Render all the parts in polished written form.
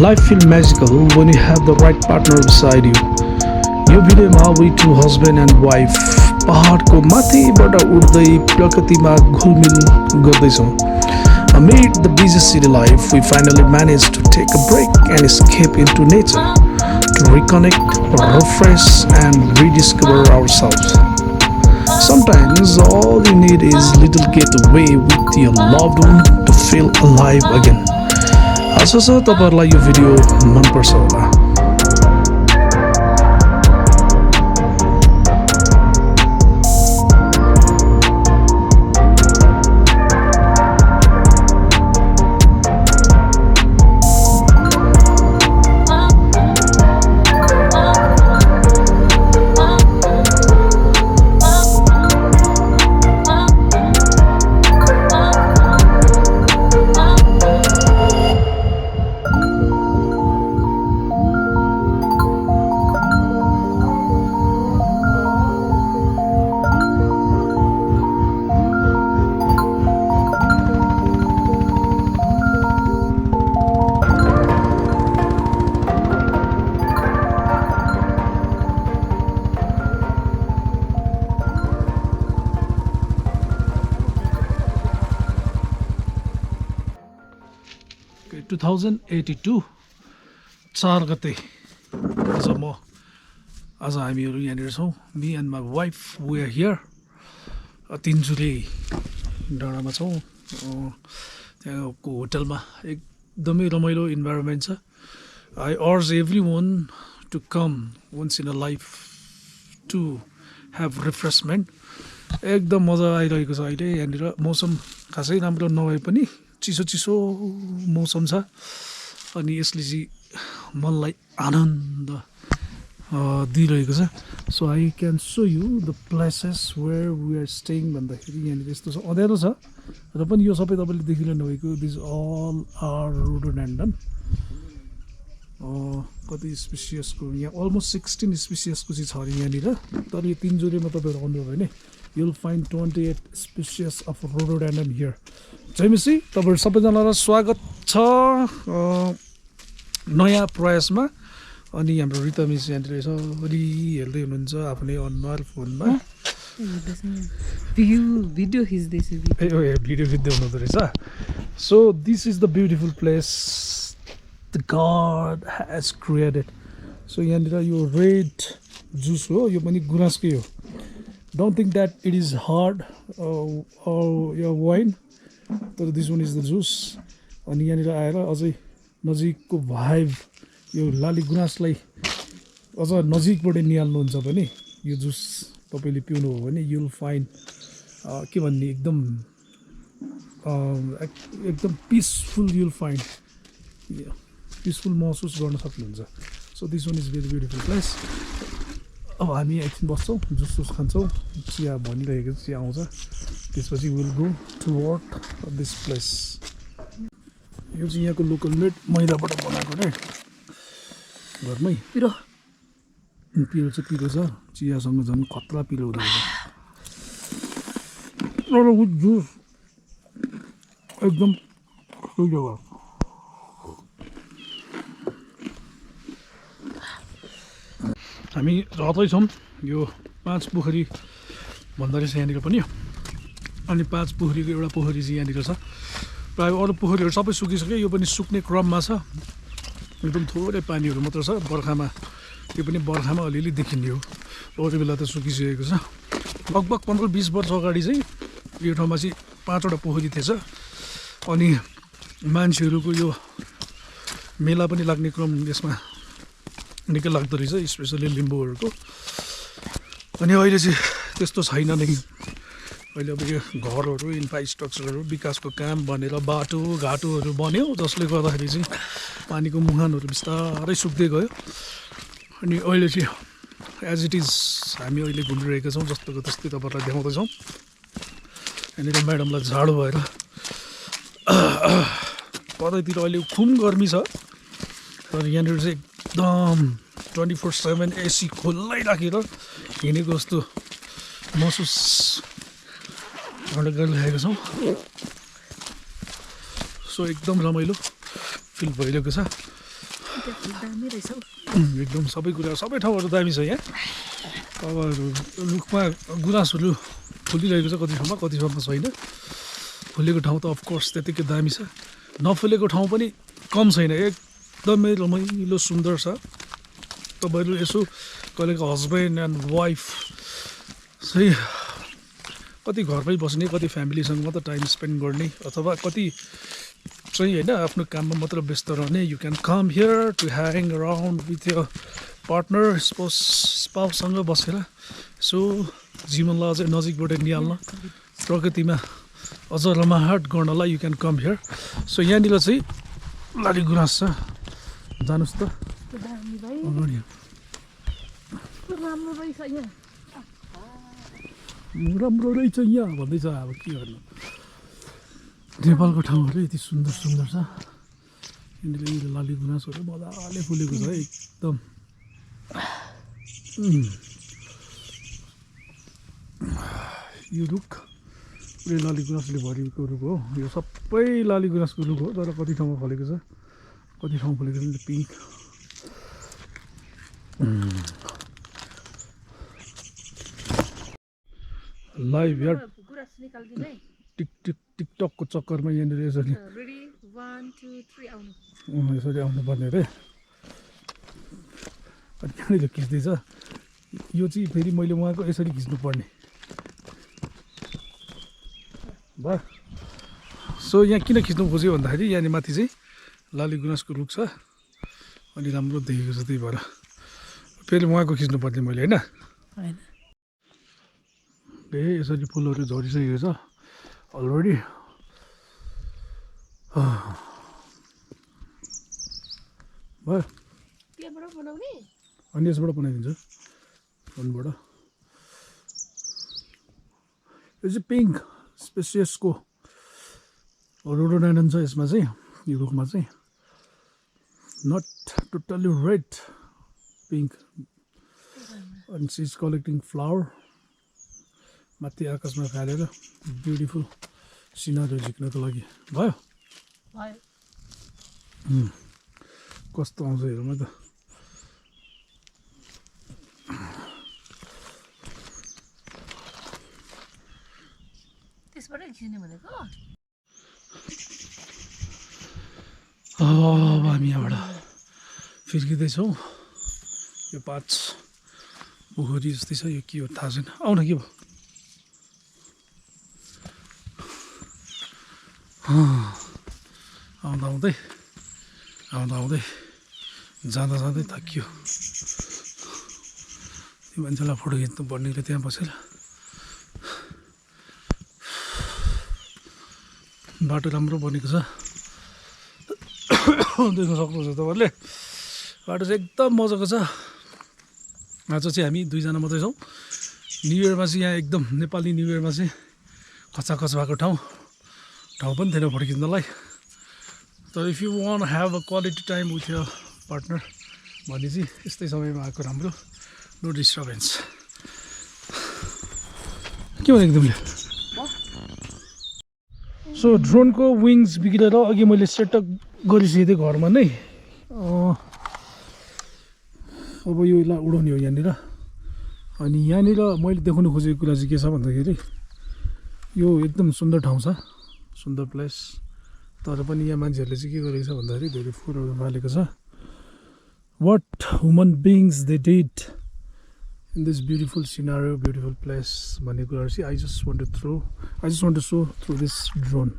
Life feels magical when you have the right partner beside you. यो भिडियोमा we two husband and wife पहाडको माथिबाट उड्दै प्रकृतिमा घुलमिल गर्दैछौँ. Amid the busy city life, we finally managed to take a break and escape into nature to reconnect, refresh, and rediscover ourselves. Sometimes all you need is little getaway with your loved one to feel alive again. आशा छ तपाईहरुलाई यो video मन पर्छ होला. Okay, 2082 4 गते आज हामीहरू यहाँनिर छौँ. Me and my wife we are here. Tinchule डाँडामा छौँ. त्यहाँको होटलमा एकदमै रमाइलो इन्भाइरोमेन्ट छ. I urge every one to come once in a life to have refreshment. एकदम मजा आइरहेको छ. अहिले यहाँनिर मौसम खासै राम्रो नभए पनि चिसो चिसो मौसम छ अनि यसले चाहिँ मनलाई आनन्द दिइरहेको छ. So I can show you the places where we are staying भन्दाखेरि यहाँनिर यस्तो छ. अँध्यारो छ र पनि यो सबै तपाईँले देखिरहनु भएको दिस अल आर रोडोडेन्ड्रन. कति स्पिसियसको यहाँ अलमोस्ट 16 स्पिसियसको चाहिँ छ अरे यहाँनिर. तर यो तिनचुलेमा तपाईँहरू आउनुभयो भने you'll find 28 species of rhododendron here. जयमिसी तपाईहरु सबैजनालाई स्वागत छ नयाँ प्रयासमा. अनि हाम्रो रिता मिस यहाँ रहेछ अलि हेर्दै हुनुहुन्छ आफ्नै अनुहार फोनमा. भिडियो खिच्दै हुनुहुँदो रहेछ. So this is the beautiful place the God has created. So यहाँनिर यो रेड जुस हो, यो पनि गुराँसकै हो. Don't think that it is hard or your wine. तर this one is the juice. अनि यहाँनिर आएर अझै नजिकको भाइब यो लाली गुराँसलाई अझ नजिकबाट निहाल्नुहुन्छ भने यो जुस तपाईँले पिउनुभयो भने you'll find के भन्ने एकदम पिसफुल you'll find पिसफुल महसुस गर्न सक्नुहुन्छ. So this one is very beautiful place. अब हामी एकछिन बस्छौँ, जुस खान्छौँ, चिया भनिरहेको चिया आउँछ. त्यसपछि will go toward this place. यो चाहिँ यहाँको लोकल मेड मैदाबाट बनाएको रे घरमै. पिरो चाहिँ पिरो छ. चियासँग झन् खतरा पिरो हुँदो रहेछ. जुस एकदम जग्गा. हामी रहँदैछौँ यो 5 पोखरी भन्दो रहेछ यहाँनिर पनि. अनि 5 पोखरीको एउटा पोखरी चाहिँ यहाँनिर छ. प्रायः अरू पोखरीहरू सबै सुकिसक्यो. यो पनि सुक्ने क्रममा छ. एकदम थोरै पानीहरू मात्र छ बर्खामा. त्यो पनि बर्खामा अलिअलि देखिने हो. अरू बेला त सुकिसकेको छ. लगभग 15-20 वर्ष अगाडि चाहिँ यो ठाउँमा चाहिँ 5वटा पोखरी थिएछ. अनि मान्छेहरूको यो मेला पनि लाग्ने क्रम यसमा निकै लाग्दो रहेछ, स्पेसली लिम्बूहरूको. अनि अहिले चाहिँ त्यस्तो छैन नै. अहिले अब यो घरहरू इन्फ्रास्ट्रक्चरहरू विकासको काम बनेर बाटोघाटोहरू बन्यो, जसले गर्दाखेरि चाहिँ पानीको मुहानहरू बिस्तारै सुक्दै गयो. अनि अहिले चाहिँ एज इट इज हामी अहिले घुमिरहेका छौँ. जस्तोको त्यस्तै तपाईँहरूलाई देखाउँदैछौँ. यहाँनिर म्याडमलाई झाडो भएर कतैतिर अहिले खुम गर्मी छ. तर यहाँनिर चाहिँ एकदम 24/7 एसी खोल्लै राखेर हिँडेको जस्तो महसुस गरिरहेको छौँ. सो एकदम रमाइलो फिल भइरहेको छ. एकदम सबै कुरा सबै ठाउँहरू दामी छ यहाँ अब रुखमा गुराँसहरू फुलिरहेको छ कति ठाउँमा छैन फुलेको ठाउँ त अफकोर्स त्यतिकै दामी छ नफुलेको ठाउँ पनि कम छैन एकदमै रमाइलो सुन्दर छ तपाईँहरू यसो कहिलेको हस्बेन्ड एन्ड वाइफ चाहिँ कति घरमै बस्ने कति फ्यामिलीसँग मात्र टाइम स्पेन्ड गर्ने अथवा कति चाहिँ होइन आफ्नो काममा मात्र व्यस्त रहने you can come here to hang around with your partner स्पाउससँग बसेर सो जीवनलाई अझै नजिकबाट निहाल्न प्रकृतिमा अझ रमाहट गर्नलाई you can come here so यहाँनिर चाहिँ लाली गुराँस छ जानुहोस् त राम्रो रहेछ यहाँ भन्दैछ अब के गर्नु नेपालको ठाउँहरू यति सुन्दर सुन्दर छ यहाँनिर लाली गुराँसहरू मजाले फुलेको छ है एकदम यो रुख पुरै लाली गुराँसले भरिएको रुख हो यो सबै लाली गुराँसको रुख हो तर कति ठाउँमा फलेको छ कति ठाउँ फलेको छ पिङ्क लाइभ यार टिकटकको चक्करमा यहाँनिर यसरी यसरी आउनुपर्ने अरे अनि कहाँनिर खिच्दैछ यो चाहिँ फेरि मैले उहाँको यसरी खिच्नुपर्ने भयो सो यहाँ किन खिच्नु खोज्यो भन्दाखेरि यहाँनिर माथि चाहिँ लाली गुराँसको रुख छ अनि राम्रो देखेको छ त्यही भएर फेरि उहाँको खिच्नुपर्ने मैले होइन यसरी फुलहरू झरिसकेको छ अलरेडी भयो अनि यसबाट बनाइदिन्छ फोनबाट यो चाहिँ पिङ्क स्पेसियसको रोडोडाइनन छ यसमा चाहिँ यो रुखमा चाहिँ नट टोटल्ली रेड पिङ्क अनि सी इज कलेक्टिङ फ्लावर माथि आकाशमा फालेर ब्युटिफुल सिनारी झिक्नको लागि भयो कस्तो आउँछ हेरौँ त अब हामी यहाँबाट फिर्किँदैछौँ यो 5 पोखरी जस्तै छ यो के हो थाहा छैन आउन के भयो आउँदा आउँदै जाँदा जाँदै थाकियो त्यो मान्छेलाई फोटो खिच्नु पर्ने र त्यहाँ बसेर बाटो राम्रो बनेको छ देख्न सक्नुहुन्छ तपाईँहरूले बाटो चाहिँ एकदम मजाको छ आज चाहिँ हामी 2 जना मात्रै छौँ न्यु इयरमा चाहिँ यहाँ एकदम नेपाली न्यु इयरमा चाहिँ खचाखच भएको ठाउँ पनि थिएन फोटो खिच्नलाई तर if you want have a quality time with your partner भने चाहिँ यस्तै समयमा आएको राम्रो नो डिस्टर्बेन्स के भनेको तिमीले सो ड्रोनको विङ्स बिग्रेर अघि मैले सेटअप गरिसकेको थिएँ घरमा नै अब यो यसलाई उडाउने हो यहाँनिर अनि यहाँनिर मैले देखाउनु खोजेको कुरा चाहिँ के छ भन्दाखेरि यो एकदम सुन्दर ठाउँ छ सुन्दर प्लेस तर पनि यहाँ मान्छेहरूले चाहिँ के गरेको छ भन्दाखेरि धेरै फुलहरू फालेको छ what human beings they did in this beautiful scenario beautiful place भन्ने कुराहरू चाहिँ I just want to show through this drone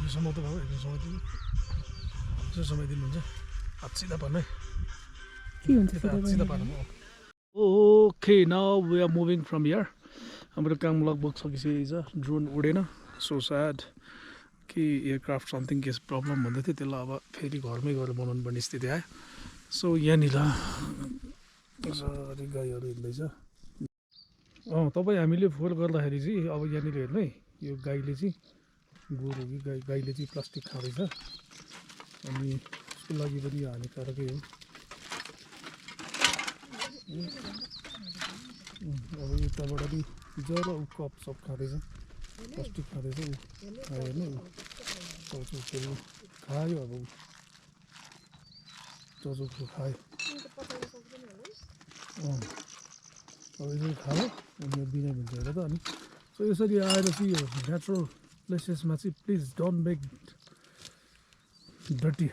यो समय त भयो यसो समय दिनुहुन्छ हात सिधा पार्नु है सिधा पार्नु okay now we are moving from here हाम्रो काम लगभग सकिसकेको छ ड्रोन उडेन सो स्याड कि एयरक्राफ्ट समथिङ केस प्रब्लम भन्दै थियो त्यसलाई अब फेरि घरमै गएर बनाउनु पर्ने स्थिति आयो सो यहाँनिर यसरी गाईहरू हिँड्दैछ तपाईँ हामीले फोहोर गर्दाखेरि चाहिँ अब यहाँनिर हेर्नु है यो गाईले चाहिँ गोरु गाईले चाहिँ प्लास्टिक खाँदैछ अनि उसको लागि पनि हानिकारकै हो। अब यताबाट नि जरा ऊ कप सप खाँदैछ, प्लास्टिक खाँदैछ, ऊ खायो होइन, ऊ चौचौको खायो, अब ऊ चौचौको खायो, अब यसरी खायो अनि यो बिना भन्छ हेर त। अनि सो यसरी आएर चाहिँ यो नेचुरल प्लेसेसमा चाहिँ please don't make dirty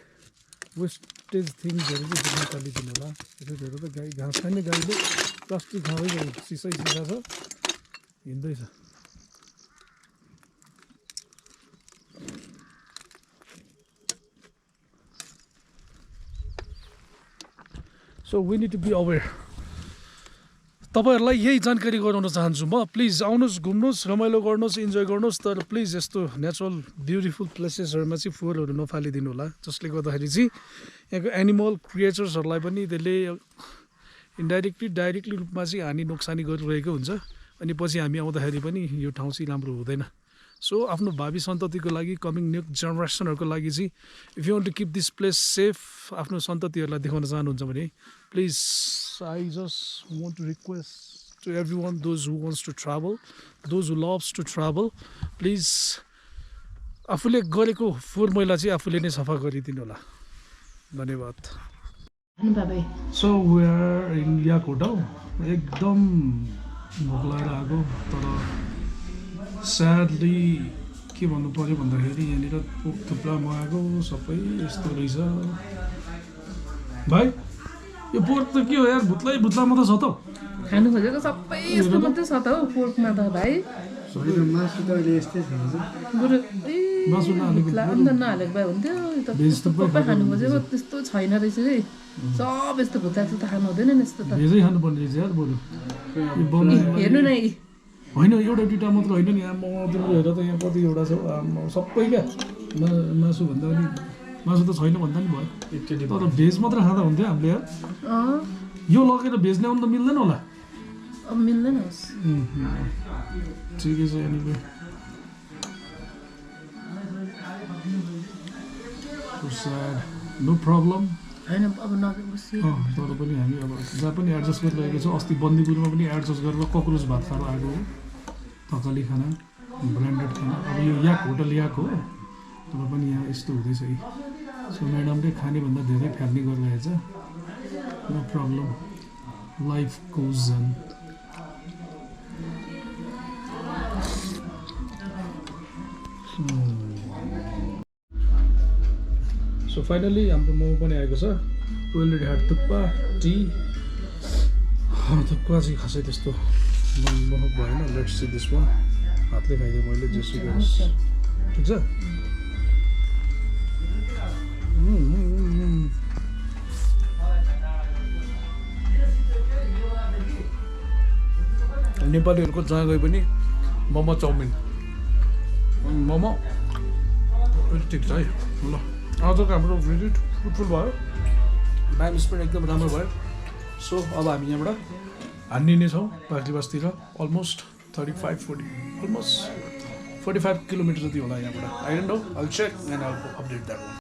wastage थिङ्सहरू चाहिँ निकालिदिनु होला। यसरी हेर त गाई घाँस खाने गाईले प्लास्टिक खाँदै सिसै सिसा छ, हिँड्दैछ। So we need to be aware. तपाईँहरूलाई यही जानकारी गराउन चाहन्छु म। प्लिज आउनुहोस्, घुम्नुहोस्, रमाइलो गर्नुहोस्, इन्जोय गर्नुहोस्, तर प्लिज यस्तो नेचुरल ब्युटिफुल प्लेसेसहरूमा चाहिँ फोहोरहरू नफालिदिनु होला, जसले गर्दाखेरि चाहिँ यहाँको एनिमल क्रिएचर्सहरूलाई पनि त्यसले इन्डाइरेक्टली डाइरेक्टली रूपमा चाहिँ हानि नोक्सानी गरिरहेको हुन्छ। अनि पछि हामी आउँदाखेरि पनि यो ठाउँ चाहिँ राम्रो हुँदैन। सो आफ्नो भावी सन्ततिको लागि, कमिङ नेक्स्ट जेनेरेसनहरूको लागि चाहिँ if you want to keep this place safe, आफ्नो सन्ततिहरूलाई देखाउन चाहनुहुन्छ भने please I just want to request to every one, those who wants to travel, those who loves to travel, please आफूले गरेको फोहोर मैला चाहिँ आफूले नै सफा गरिदिनु होला। धन्यवाद। So we are in yak hotel. एकदम भोक लागेर आएको, तर स्याडली के भन्नु पऱ्यो भन्दाखेरि यहाँनिर पोक थुप्रा मगाएको सबै यस्तो रहेछ। भाइ यो पोर्क त के हो यार, भुत्लै भुत्ला मात्रै छ त। खानु खोजेको सबै यस्तो मात्रै छ त हौ पोर्कमा त भाइ। मासु त अहिले यस्तै छ बरु मासु नहालेको अन्त नहालेको भए हुन्थ्यो। यो त सबै खानु खोजेको त्यस्तो छैन रहेछ है। सब यस्तो भुत्ला त खानु हुँदैन नि यस्तो त। भेजै खानुपर्ने रहेछ यार बरु। हेर्नु न होइन एउटा दुइटा मात्र होइन नि, आमा हेर त यहाँ कतिवटा छ, सबै क्या मासु भन्दा पनि मासु त छैन भन्दा नि भयो। तर भेज मात्र खाँदा हुन्थ्यो हामीले यार। यो लगेर भेज ल्याउनु त मिल्दैन होला। अब मिल्दैन। ठिकै छ। Anyway no problem. होइन अब नगएपछि तर पनि हामी अब जहाँ पनि एडजस्ट गरिरहेको छौँ। अस्ति बन्दीपुरमा पनि एडजस्ट गरेर कक्रोच भात खाएर आएको हो, थकाली खाना, ब्रान्डेड खाना। अब यो याक होटल याक हो, तर पनि यहाँ यस्तो हुँदैछ है। सो म्याडमले खानेभन्दा धेरै फ्याल्ने गरिरहेछ। No problem, life goes on. So finally हाम्रो मोमो पनि आएको छ। Already had thukpa, tea. Thukpa चाहिँ खासै त्यस्तो मनमोहक भएन। Let's see this one. हातले खाइदिएँ मैले, जेसुकै होस्। ठिक छ। नेपालीहरूको जहाँ गए पनि मोमो चाउमिन, मोमो ठिक छ है। ल आजको हाम्रो भिजिट फ्रुटफुल भयो, टाइम स्पेन्ड एकदम राम्रो भयो। सो अब हामी यहाँबाट हान्ने नै छौँ बागलीबासतिर। अलमोस्ट 35-40 अलमोस्ट 45 किलोमिटर जति होला यहाँबाट। I don't know, I will check and I will update that.